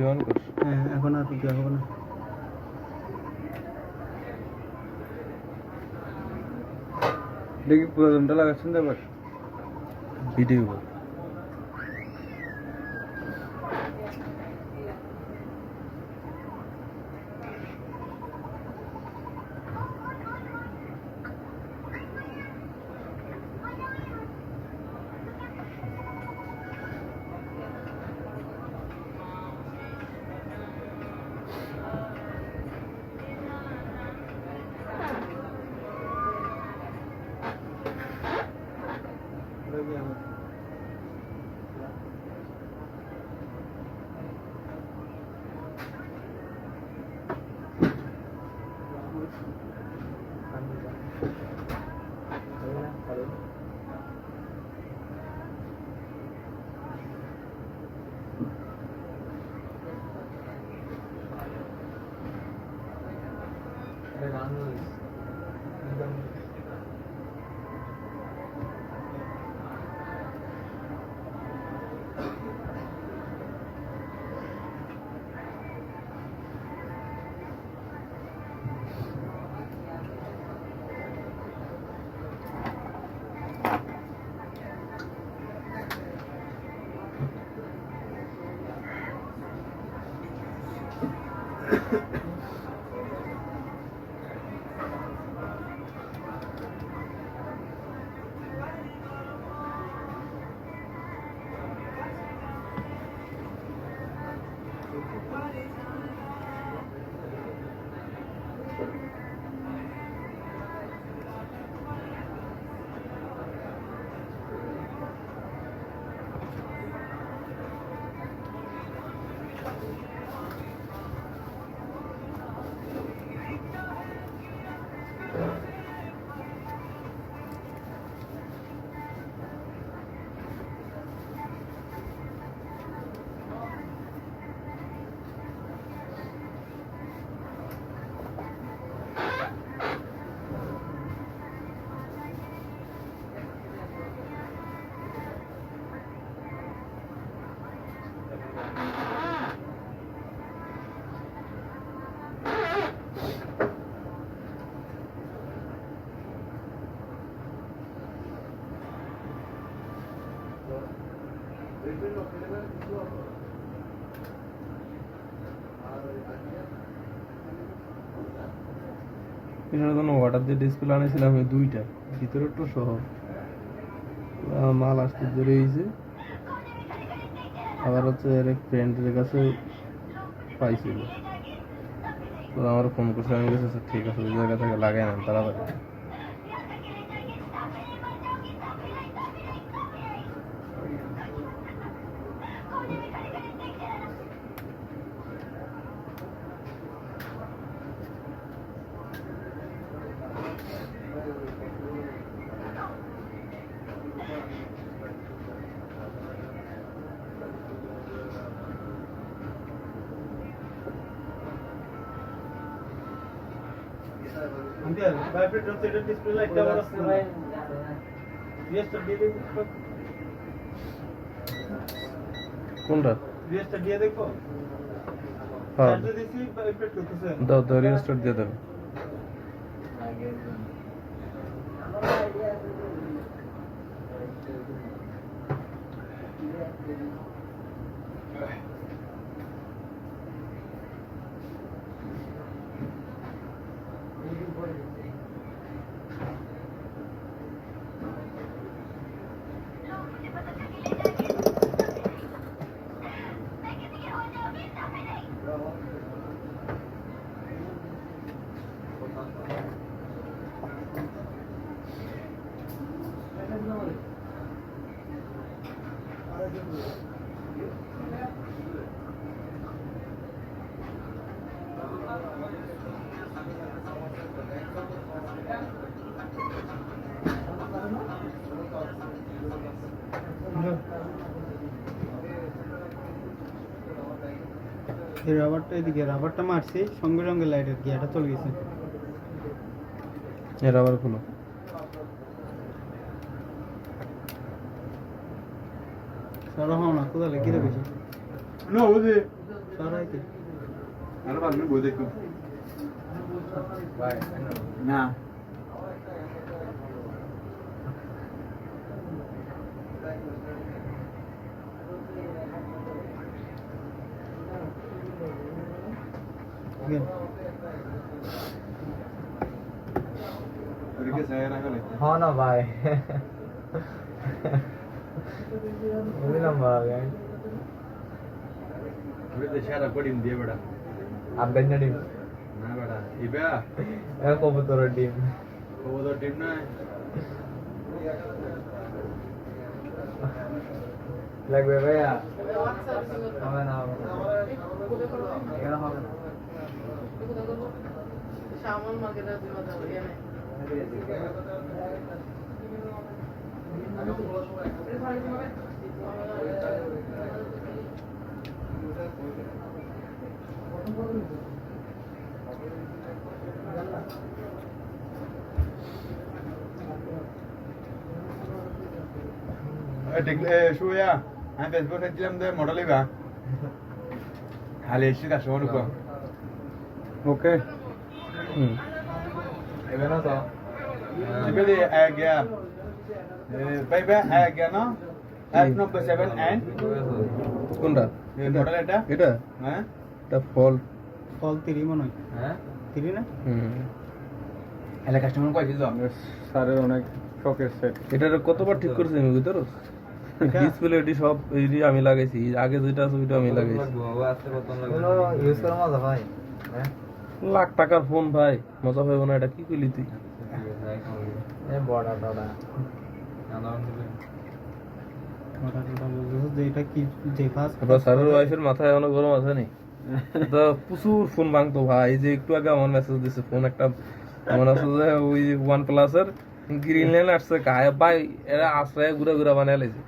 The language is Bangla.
হ্যাঁ এখন আর কি হবে না। দেখি পুরাতনটা লাগাচ্ছেন তো আবার ভিডিও এটার জন্য অর্ডার দিয়ে ডিসপ্লে আনিয়েছিলাম আমি দুইটা, ভিতরেরটা সহ মাল আসতে দেরি হয়েছে। আবার হচ্ছে এক ফ্রেন্ডের কাছে পাইছিল, তো আমার ফোন করছে, আমি গেছে ঠিক আছে ওই জায়গা থেকে লাগাই নেন তাড়াতাড়ি। কোনটা হ্যাঁ দাও দাও, রিস্টার্ট দিয়ে দেবে। এই রাবারটা এদিকে, রাবারটা মারছি সঙ্গে সঙ্গে লাইটের গিয়ারটা চলে গেছে। এই রাবার খুলো। সারা হও না কোথায় কি দেখেছি? No, was it? সরাই কি আরে বাদ বই দেখো ভাই না ওদিকে যায় না গেলে হ্যাঁ না ভাই বুঝলাম ভাই ওই দেশে আর কোডিম দিয়ে বড়া আফগান ডিম না বড়া ইবা কবুতরের ডিম কবুতর টিম না লাগবে ভাইয়া হবে না এখানে হবে না সামান মার্কেটে দিবা যাবে এখানে শুয়া আমি ফেসবুক দিলাম দে মডেল ইবা খালি এসে কাছে অনুক ওকে এবে না তো Sibili agya. Baby agya no? 897 and কোনটা মডেল এটা এটা হ্যাঁ এটা ফল্ট ফল 3 মনে হয় হ্যাঁ 3 না এলা কাস্টমার কই দিল স্যারের অনেক শখের সেট এটার কতবার ঠিক করছি আমি ভিতর ডিসপ্লে এটি সব এই আমি লাগাইছি আগে যেটা আছে ওইটা আমি লাগাইছি এগুলো ইউজ করা মজা ভাই হ্যাঁ লাখ টাকার ফোন ভাই মজা পাইব না এটা কি কইলি তুই এই বড় বড় এটা কি যে ফার্স্ট এবার স্যারের ওয়াইফের মাথায় এখনো গরম আছে নি তো প্রচুর ফোন ভাঙতো ভাই এই যে একটু আগে আমার মেসেজ দিছে ফোন একটা আমার আছে যে ওই ওয়ান প্লাস এর গ্রিন লাইন আসছে গায়ে ভাই এরা আশ্রয় ঘুরে ঘুরে বানাই লাইছে